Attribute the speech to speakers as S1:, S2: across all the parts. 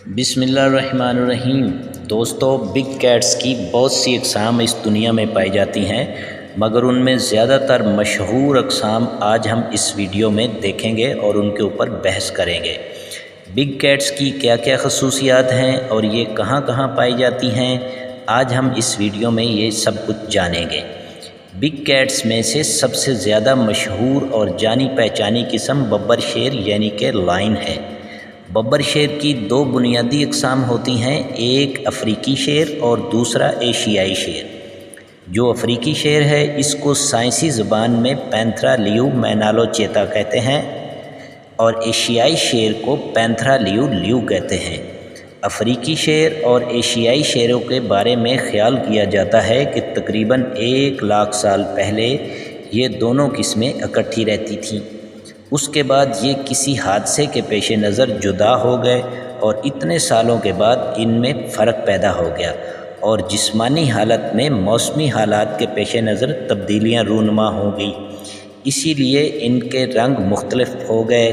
S1: بسم اللہ الرحمن الرحیم۔ دوستو، بگ کیٹس کی بہت سی اقسام اس دنیا میں پائی جاتی ہیں، مگر ان میں زیادہ تر مشہور اقسام آج ہم اس ویڈیو میں دیکھیں گے اور ان کے اوپر بحث کریں گے۔ بگ کیٹس کی کیا کیا خصوصیات ہیں اور یہ کہاں کہاں پائی جاتی ہیں، آج ہم اس ویڈیو میں یہ سب کچھ جانیں گے۔ بگ کیٹس میں سے سب سے زیادہ مشہور اور جانی پہچانی قسم ببر شیر یعنی کہ لائن ہے۔ ببر شیر کی دو بنیادی اقسام ہوتی ہیں، ایک افریقی شیر اور دوسرا ایشیائی شیر۔ جو افریقی شیر ہے اس کو سائنسی زبان میں پینتھرا لیو مینالو چیتا کہتے ہیں اور ایشیائی شیر کو پینتھرا لیو لیو کہتے ہیں۔ افریقی شیر اور ایشیائی شیروں کے بارے میں خیال کیا جاتا ہے کہ تقریباً 1,00,000 سال پہلے یہ دونوں قسمیں اکٹھی رہتی تھیں۔ اس کے بعد یہ کسی حادثے کے پیش نظر جدا ہو گئے اور اتنے سالوں کے بعد ان میں فرق پیدا ہو گیا اور جسمانی حالت میں موسمی حالات کے پیش نظر تبدیلیاں رونما ہو گئی۔ اسی لیے ان کے رنگ مختلف ہو گئے،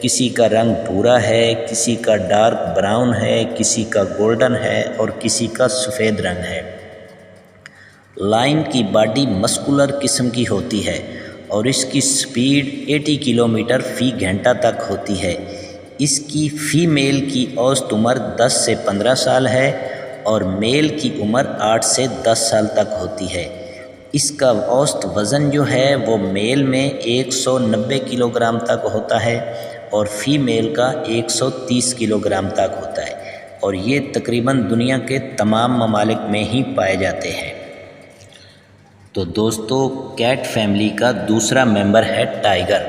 S1: کسی کا رنگ بھورا ہے، کسی کا ڈارک براؤن ہے، کسی کا گولڈن ہے اور کسی کا سفید رنگ ہے۔ لائن کی باڈی مسکولر قسم کی ہوتی ہے اور اس کی سپیڈ 80 کلومیٹر فی گھنٹہ تک ہوتی ہے۔ اس کی فی میل کی اوسط عمر 10 سے 15 سال ہے اور میل کی عمر 8 سے 10 سال تک ہوتی ہے۔ اس کا اوسط وزن جو ہے وہ میل میں 190 کلو گرام تک ہوتا ہے اور فی میل کا 130 کلو گرام تک ہوتا ہے اور یہ تقریباً دنیا کے تمام ممالک میں ہی پائے جاتے ہیں۔ تو دوستو، کیٹ فیملی کا دوسرا ممبر ہے ٹائیگر۔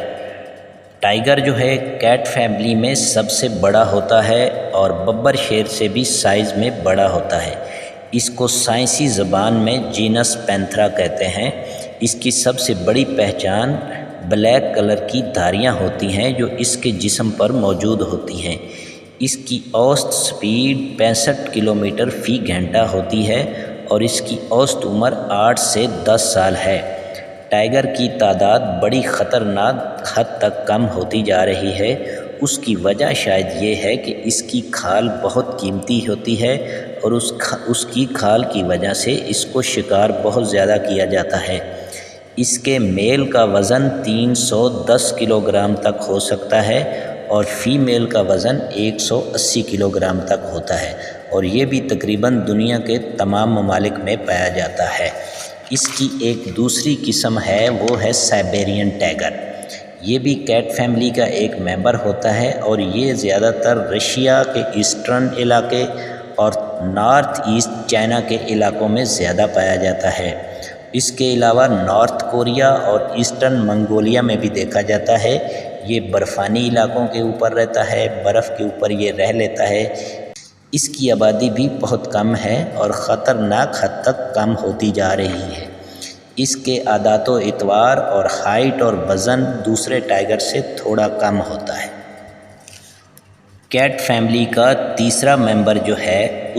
S1: ٹائیگر جو ہے کیٹ فیملی میں سب سے بڑا ہوتا ہے اور ببر شیر سے بھی سائز میں بڑا ہوتا ہے۔ اس کو سائنسی زبان میں جینس پینتھرا کہتے ہیں۔ اس کی سب سے بڑی پہچان بلیک کلر کی دھاریاں ہوتی ہیں جو اس کے جسم پر موجود ہوتی ہیں۔ اس کی اوسط سپیڈ 65 کلومیٹر فی گھنٹہ ہوتی ہے اور اس کی اوسط عمر 8 سے 10 سال ہے۔ ٹائیگر کی تعداد بڑی خطرناک حد تک کم ہوتی جا رہی ہے۔ اس کی وجہ شاید یہ ہے کہ اس کی کھال بہت قیمتی ہوتی ہے اور اس کی کھال کی وجہ سے اس کو شکار بہت زیادہ کیا جاتا ہے۔ اس کے میل کا وزن 310 کلو گرام تک ہو سکتا ہے اور فی میل کا وزن 180 کلو گرام تک ہوتا ہے اور یہ بھی تقریباً دنیا کے تمام ممالک میں پایا جاتا ہے۔ اس کی ایک دوسری قسم ہے، وہ ہے سائبیرین ٹائیگر۔ یہ بھی کیٹ فیملی کا ایک ممبر ہوتا ہے اور یہ زیادہ تر رشیا کے ایسٹرن علاقے اور نارتھ ایسٹ چائنا کے علاقوں میں زیادہ پایا جاتا ہے۔ اس کے علاوہ نارتھ کوریا اور ایسٹرن منگولیا میں بھی دیکھا جاتا ہے۔ یہ برفانی علاقوں کے اوپر رہتا ہے، برف کے اوپر یہ رہ لیتا ہے۔ اس کی آبادی بھی بہت کم ہے اور خطرناک حد تک کم ہوتی جا رہی ہے۔ اس کے عادات و اطوار اور ہائٹ اور وزن دوسرے ٹائیگر سے تھوڑا کم ہوتا ہے۔ کیٹ فیملی کا تیسرا ممبر جو ہے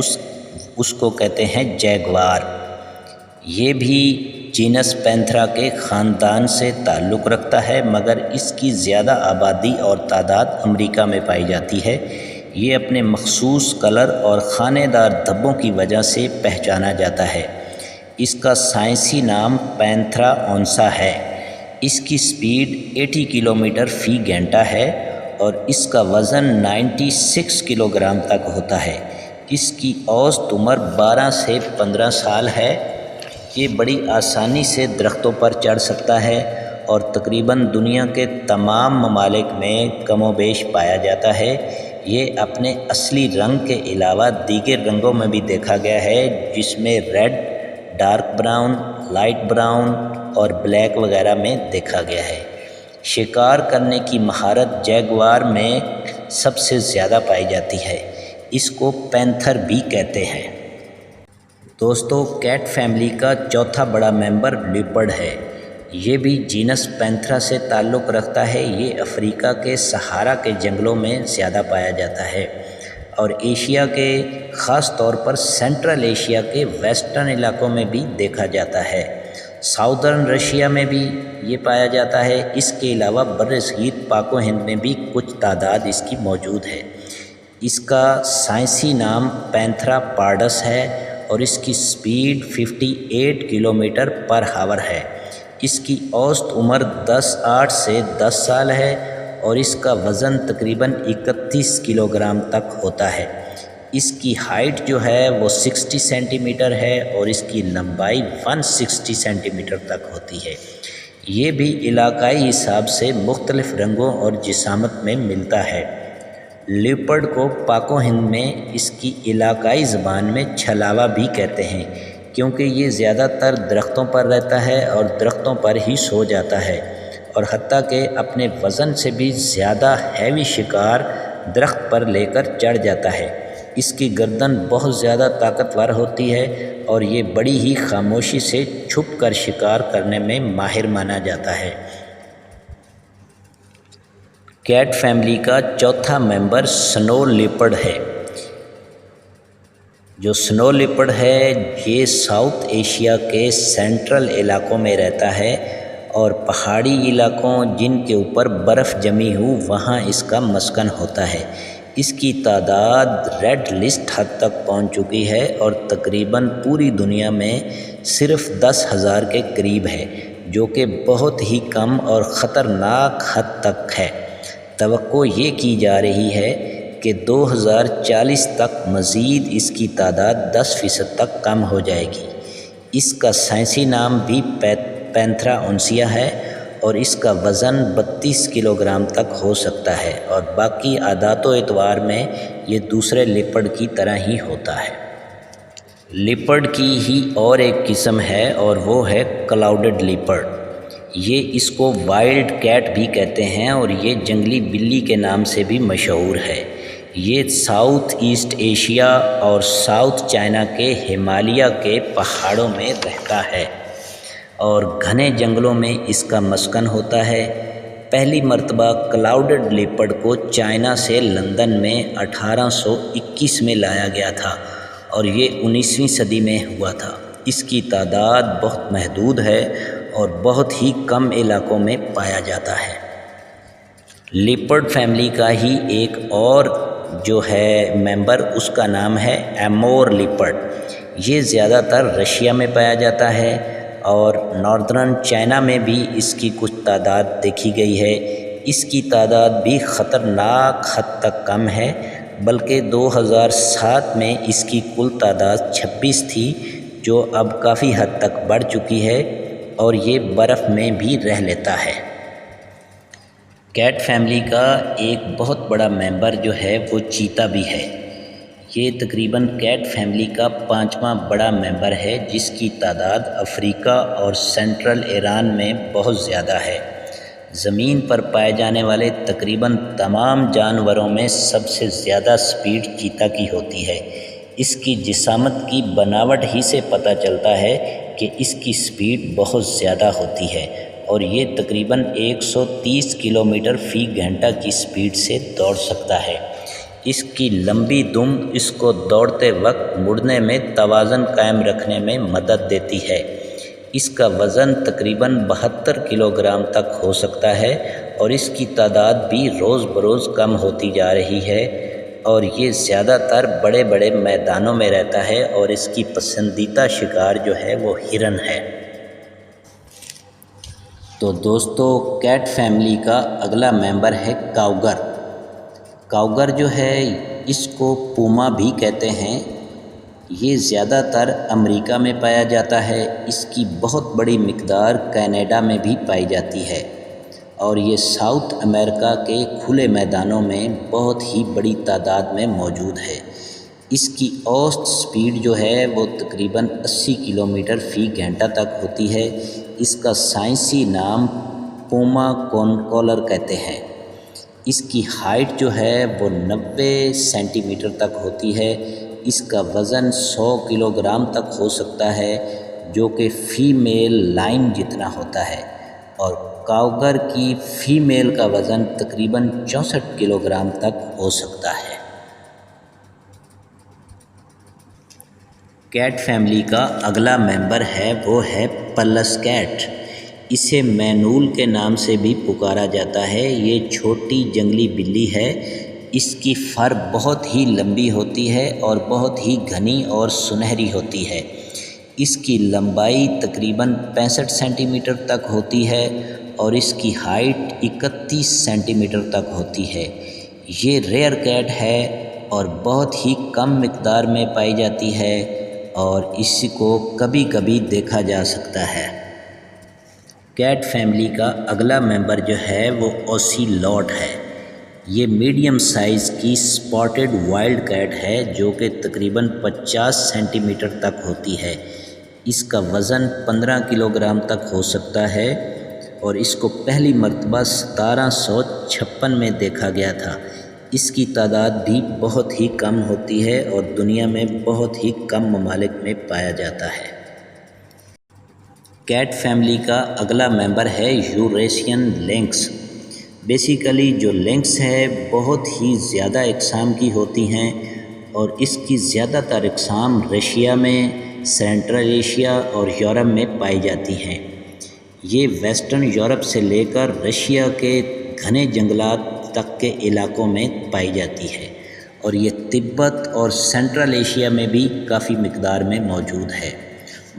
S1: اس کو کہتے ہیں جیگوار۔ یہ بھی جینس پینتھرا کے خاندان سے تعلق رکھتا ہے مگر اس کی زیادہ آبادی اور تعداد امریکہ میں پائی جاتی ہے۔ یہ اپنے مخصوص کلر اور خانے دار دھبوں کی وجہ سے پہچانا جاتا ہے۔ اس کا سائنسی نام پینتھرا اونسا ہے۔ اس کی سپیڈ 80 کلومیٹر فی گھنٹہ ہے اور اس کا وزن 96 کلو گرام تک ہوتا ہے۔ اس کی اوسط عمر 12 سے 15 سال ہے۔ یہ بڑی آسانی سے درختوں پر چڑھ سکتا ہے اور تقریباً دنیا کے تمام ممالک میں کم و بیش پایا جاتا ہے۔ یہ اپنے اصلی رنگ کے علاوہ دیگر رنگوں میں بھی دیکھا گیا ہے جس میں red, dark brown, light brown اور بلیک وغیرہ میں دیکھا گیا ہے۔ شکار کرنے کی مہارت جیگوار میں سب سے زیادہ پائی جاتی ہے۔ اس کو پینتھر بھی کہتے ہیں۔ دوستو، کیٹ فیملی کا چوتھا بڑا ممبر لیپرڈ ہے۔ یہ بھی جینس پینتھرا سے تعلق رکھتا ہے۔ یہ افریقہ کے صحارا کے جنگلوں میں زیادہ پایا جاتا ہے اور ایشیا کے خاص طور پر سینٹرل ایشیا کے ویسٹرن علاقوں میں بھی دیکھا جاتا ہے۔ ساؤدرن رشیا میں بھی یہ پایا جاتا ہے۔ اس کے علاوہ برصغیر پاک و ہند میں بھی کچھ تعداد اس کی موجود ہے۔ اس کا سائنسی نام پینتھرا پارڈس ہے اور اس کی سپیڈ 58 کلومیٹر پر ہاور ہے۔ اس کی اوسط عمر 8 سے 10 سال ہے اور اس کا وزن تقریباً 31 کلو گرام تک ہوتا ہے۔ اس کی ہائٹ جو ہے وہ 60 سینٹی میٹر ہے اور اس کی لمبائی 160 سینٹی میٹر تک ہوتی ہے۔ یہ بھی علاقائی حساب سے مختلف رنگوں اور جسامت میں ملتا ہے۔ لیپرڈ کو پاک و ہند میں اس کی علاقائی زبان میں چھلاوا بھی کہتے ہیں، کیونکہ یہ زیادہ تر درختوں پر رہتا ہے اور درختوں پر ہی سو جاتا ہے، اور حتیٰ کہ اپنے وزن سے بھی زیادہ ہیوی شکار درخت پر لے کر چڑھ جاتا ہے۔ اس کی گردن بہت زیادہ طاقتور ہوتی ہے اور یہ بڑی ہی خاموشی سے چھپ کر شکار کرنے میں ماہر مانا جاتا ہے۔ کیٹ فیملی کا چوتھا ممبر سنو لیپرڈ ہے۔ جو سنو لیپرڈ ہے یہ ساؤتھ ایشیا کے سینٹرل علاقوں میں رہتا ہے اور پہاڑی علاقوں جن کے اوپر برف جمی ہو وہاں اس کا مسکن ہوتا ہے۔ اس کی تعداد ریڈ لسٹ حد تک پہنچ چکی ہے اور تقریباً پوری دنیا میں صرف 10,000 کے قریب ہے، جو کہ بہت ہی کم اور خطرناک حد تک ہے۔ توقع یہ کی جا رہی ہے کہ 2040 تک مزید اس کی تعداد 10% تک کم ہو جائے گی۔ اس کا سائنسی نام بھی پینتھرا اونسیا ہے اور اس کا وزن 32 کلو گرام تک ہو سکتا ہے اور باقی عادات و اعتبار میں یہ دوسرے لیپرڈ کی طرح ہی ہوتا ہے۔ لیپرڈ کی ہی اور ایک قسم ہے اور وہ ہے کلاؤڈڈ لیپرڈ۔ یہ اس کو وائلڈ کیٹ بھی کہتے ہیں اور یہ جنگلی بلی کے نام سے بھی مشہور ہے۔ یہ ساؤتھ ایسٹ ایشیا اور ساؤتھ چائنا کے ہمالیہ کے پہاڑوں میں رہتا ہے اور گھنے جنگلوں میں اس کا مسکن ہوتا ہے۔ پہلی مرتبہ کلاؤڈڈ لیپرڈ کو چائنا سے لندن میں 1821 میں لایا گیا تھا اور یہ 19ویں صدی میں ہوا تھا۔ اس کی تعداد بہت محدود ہے اور بہت ہی کم علاقوں میں پایا جاتا ہے۔ لیپرڈ فیملی کا ہی ایک اور جو ہے ممبر، اس کا نام ہے ایمور لیپرڈ۔ یہ زیادہ تر رشیا میں پایا جاتا ہے اور ناردرن چائنا میں بھی اس کی کچھ تعداد دیکھی گئی ہے۔ اس کی تعداد بھی خطرناک حد تک کم ہے، بلکہ 2007 میں اس کی کل تعداد 26 تھی، جو اب کافی حد تک بڑھ چکی ہے اور یہ برف میں بھی رہ لیتا ہے۔ کیٹ فیملی کا ایک بہت بڑا ممبر جو ہے وہ چیتا بھی ہے۔ یہ تقریباً کیٹ فیملی کا 5واں بڑا ممبر ہے، جس کی تعداد افریقہ اور سینٹرل ایران میں بہت زیادہ ہے۔ زمین پر پائے جانے والے تقریباً تمام جانوروں میں سب سے زیادہ سپیڈ چیتا کی ہوتی ہے۔ اس کی جسامت کی بناوٹ ہی سے پتہ چلتا ہے کہ اس کی سپیڈ بہت زیادہ ہوتی ہے اور یہ تقریباً 130 کلومیٹر فی گھنٹہ کی سپیڈ سے دوڑ سکتا ہے۔ اس کی لمبی دم اس کو دوڑتے وقت مڑنے میں توازن قائم رکھنے میں مدد دیتی ہے۔ اس کا وزن تقریباً 72 کلو گرام تک ہو سکتا ہے اور اس کی تعداد بھی روز بروز کم ہوتی جا رہی ہے اور یہ زیادہ تر بڑے بڑے میدانوں میں رہتا ہے اور اس کی پسندیدہ شکار جو ہے وہ ہرن ہے۔ تو دوستو، کیٹ فیملی کا اگلا ممبر ہے کاؤگر۔ کاؤگر جو ہے اس کو پوما بھی کہتے ہیں۔ یہ زیادہ تر امریکہ میں پایا جاتا ہے۔ اس کی بہت بڑی مقدار کینیڈا میں بھی پائی جاتی ہے اور یہ ساؤتھ امریکہ کے کھلے میدانوں میں بہت ہی بڑی تعداد میں موجود ہے۔ اس کی اوسط سپیڈ جو ہے وہ تقریباً 80 کلومیٹر فی گھنٹہ تک ہوتی ہے۔ اس کا سائنسی نام پوما کونکولر کہتے ہیں۔ اس کی ہائٹ جو ہے وہ 90 سینٹی میٹر تک ہوتی ہے۔ اس کا وزن 100 کلو گرام تک ہو سکتا ہے، جو کہ فیمیل لائن جتنا ہوتا ہے، اور کاؤگر کی فیمیل کا وزن تقریباً 64 کلو گرام تک ہو سکتا ہے۔ کیٹ فیملی کا اگلا ممبر ہے وہ ہے پلس کیٹ۔ اسے مینول کے نام سے بھی پکارا جاتا ہے۔ یہ چھوٹی جنگلی بلی ہے اس کی فر بہت ہی لمبی ہوتی ہے اور بہت ہی گھنی اور سنہری ہوتی ہے۔ اس کی لمبائی تقریباً 65 سینٹی میٹر تک ہوتی ہے اور اس کی ہائٹ 31 سینٹی میٹر تک ہوتی ہے۔ یہ ریئر کیٹ ہے اور بہت ہی کم مقدار میں پائی جاتی ہے اور اس کو کبھی کبھی دیکھا جا سکتا ہے۔ کیٹ فیملی کا اگلا ممبر جو ہے وہ اوسیلوٹ ہے۔ یہ میڈیم سائز کی سپاٹڈ وائلڈ کیٹ ہے جو کہ تقریباً 50 سینٹی میٹر تک ہوتی ہے۔ اس کا وزن 15 کلو گرام تک ہو سکتا ہے اور اس کو پہلی مرتبہ 1756 میں دیکھا گیا تھا۔ اس کی تعداد بھی بہت ہی کم ہوتی ہے اور دنیا میں بہت ہی کم ممالک میں پایا جاتا ہے۔ کیٹ فیملی کا اگلا ممبر ہے یوریشین لنکس۔ بیسیکلی جو لنکس ہے بہت ہی زیادہ اقسام کی ہوتی ہیں اور اس کی زیادہ تر اقسام رشیا میں، سینٹرل ایشیا اور یورپ میں پائی جاتی ہیں۔ یہ ویسٹرن یورپ سے لے کر رشیا کے گھنے جنگلات تک کے علاقوں میں پائی جاتی ہے اور یہ تبت اور سینٹرل ایشیا میں بھی کافی مقدار میں موجود ہے۔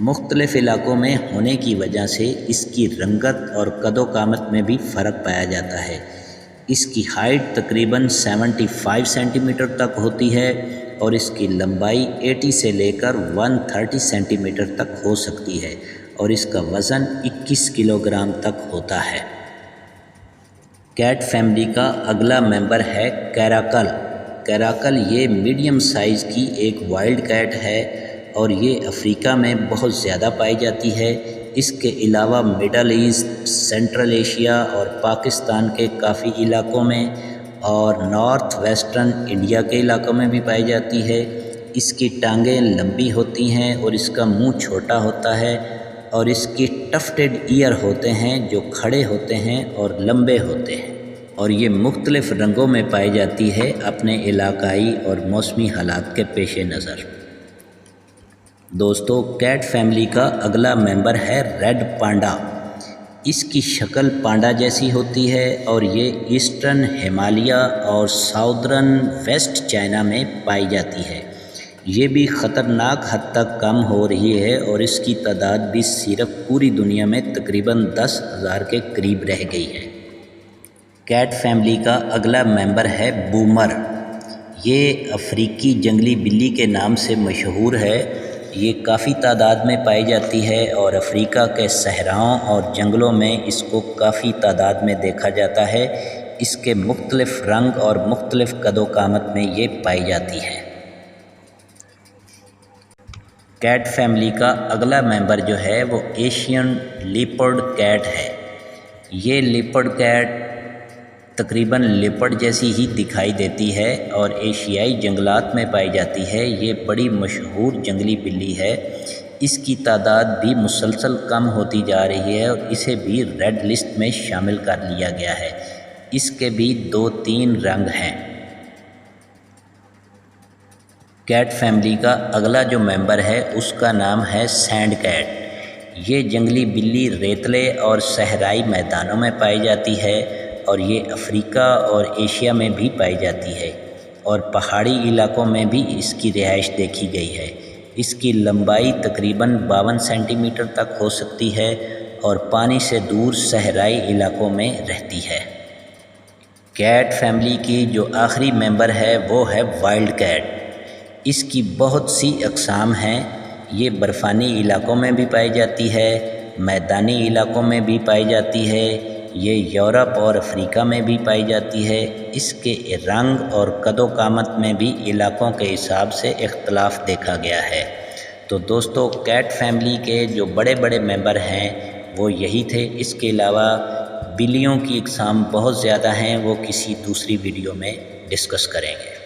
S1: مختلف علاقوں میں ہونے کی وجہ سے اس کی رنگت اور قد و قامت میں بھی فرق پایا جاتا ہے۔ اس کی ہائٹ تقریباً 75 سینٹی میٹر تک ہوتی ہے اور اس کی لمبائی 80 سے لے کر 130 سینٹی میٹر تک ہو سکتی ہے اور اس کا وزن 21 کلو گرام تک ہوتا ہے۔ کیٹ فیملی کا اگلا ممبر ہے کیراکل۔ کیراکل یہ میڈیم سائز کی ایک وائلڈ کیٹ ہے اور یہ افریقہ میں بہت زیادہ پائی جاتی ہے۔ اس کے علاوہ مڈل ایسٹ، سینٹرل ایشیا اور پاکستان کے کافی علاقوں میں اور نارتھ ویسٹرن انڈیا کے علاقوں میں بھی پائی جاتی ہے۔ اس کی ٹانگیں لمبی ہوتی ہیں اور اس کا منہ چھوٹا ہوتا ہے اور اس کی ٹفٹڈ ایئر ہوتے ہیں جو کھڑے ہوتے ہیں اور لمبے ہوتے ہیں اور یہ مختلف رنگوں میں پائی جاتی ہے اپنے علاقائی اور موسمی حالات کے پیش نظر۔ دوستو کیٹ فیملی کا اگلا ممبر ہے ریڈ پانڈا۔ اس کی شکل پانڈا جیسی ہوتی ہے اور یہ ایسٹرن ہمالیہ اور ساؤدرن ویسٹ چائنا میں پائی جاتی ہے۔ یہ بھی خطرناک حد تک کم ہو رہی ہے اور اس کی تعداد بھی صرف پوری دنیا میں تقریباً 10,000 کے قریب رہ گئی ہے۔ کیٹ فیملی کا اگلا ممبر ہے بومر۔ یہ افریقی جنگلی بلی کے نام سے مشہور ہے۔ یہ کافی تعداد میں پائی جاتی ہے اور افریقہ کے صحراؤں اور جنگلوں میں اس کو کافی تعداد میں دیکھا جاتا ہے۔ اس کے مختلف رنگ اور مختلف قد و قامت میں یہ پائی جاتی ہے۔ کیٹ فیملی کا اگلا ممبر جو ہے وہ ایشین لیپرڈ کیٹ ہے۔ یہ لیپرڈ کیٹ تقریباً لیپرڈ جیسی ہی دکھائی دیتی ہے اور ایشیائی جنگلات میں پائی جاتی ہے۔ یہ بڑی مشہور جنگلی بلی ہے۔ اس کی تعداد بھی مسلسل کم ہوتی جا رہی ہے اور اسے بھی ریڈ لسٹ میں شامل کر لیا گیا ہے۔ اس کے بھی 2-3 رنگ ہیں۔ کیٹ فیملی کا اگلا جو ممبر ہے اس کا نام ہے سینڈ کیٹ۔ یہ جنگلی بلی ریتلے اور صحرائی میدانوں میں پائی جاتی ہے اور یہ افریقہ اور ایشیا میں بھی پائی جاتی ہے اور پہاڑی علاقوں میں بھی اس کی رہائش دیکھی گئی ہے۔ اس کی لمبائی تقریباً 52 سینٹی میٹر تک ہو سکتی ہے اور پانی سے دور صحرائی علاقوں میں رہتی ہے۔ کیٹ فیملی کی جو آخری ممبر ہے وہ ہے وائلڈ کیٹ۔ اس کی بہت سی اقسام ہیں۔ یہ برفانی علاقوں میں بھی پائی جاتی ہے، میدانی علاقوں میں بھی پائی جاتی ہے، یہ یورپ اور افریقہ میں بھی پائی جاتی ہے۔ اس کے رنگ اور قد و قامت میں بھی علاقوں کے حساب سے اختلاف دیکھا گیا ہے۔ تو دوستو کیٹ فیملی کے جو بڑے بڑے ممبر ہیں وہ یہی تھے۔ اس کے علاوہ بلیوں کی اقسام بہت زیادہ ہیں، وہ کسی دوسری ویڈیو میں ڈسکس کریں گے۔